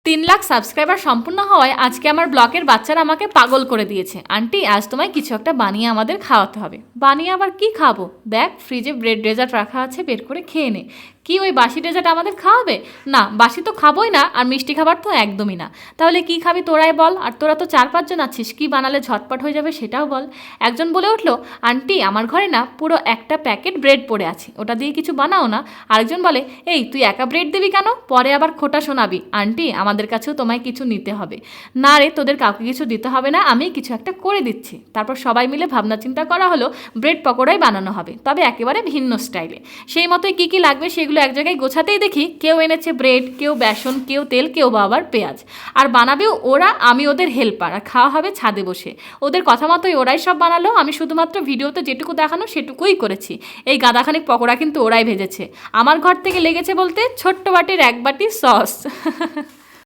3 lakh subscriber সম্পূর্ণ হওয়ায় আজকে আমার ব্লকের বাচ্চারা আমাকে পাগল করে দিয়েছে। আন্টি আজ তোমায় কিছু একটা বানিয়ে আমাদের খাওয়াতে হবে। বানিয়ে আবার কি খাবো? দেখ ফ্রিজে ব্রেড ডেজার্ট রাখা আছে, বের করে খেয়ে নে। কি ওই বাসি ডেজার্ট আমাদের খাওয়াবে? না, বাসি তো খাবোই না, আর মিষ্টি খাবার তো একদমই না। তাহলে কি খাবি তোরাই বল, আর তোরা তো 4-5 জন আছিস, কি বানালে ঝটপট হয়ে যাবে সেটাও বল। একজন বলে উঠলো, আন্টি আমার ঘরে না পুরো একটা প্যাকেট ব্রেড পড়ে আছে, ওটা দিয়ে কিছু বানাও না। আরেকজন বলে, এই তুই একা ব্রেড দিবি কেন, পরে আবার খোটা শোনাবি। আন্টি আমাদের কাছেও তোমায় কিছু নিতে হবে। না রে, তোদের কাউকে কিছু দিতে হবে না, আমি কিছু একটা করে দিচ্ছি। তারপর সবাই মিলে ভাবনা চিন্তা করা হলো ব্রেড পকোড়াই বানানো হবে, তবে একেবারে ভিন্ন স্টাইলে। সেই মতোই কী কী লাগবে সেগুলো এক জায়গায় গোছাতেই দেখি কেউ এনেছে ব্রেড, কেউ বেসন, কেউ তেল, কেউ বা আবার পেঁয়াজ। আর বানাবেও ওরা, আমি ওদের হেল্পার, আর খাওয়া হবে ছাদে বসে। ওদের কথা মতোই ওরাই সব বানালো, আমি শুধুমাত্র ভিডিওতে যেটুকু দেখানো সেটুকুই করেছি। এই গাদাখানিক পকোড়া কিন্তু ওরাই ভেজেছে। আমার ঘর থেকে লেগেছে বলতে ছোট্ট বাটির 1 বাটি সস।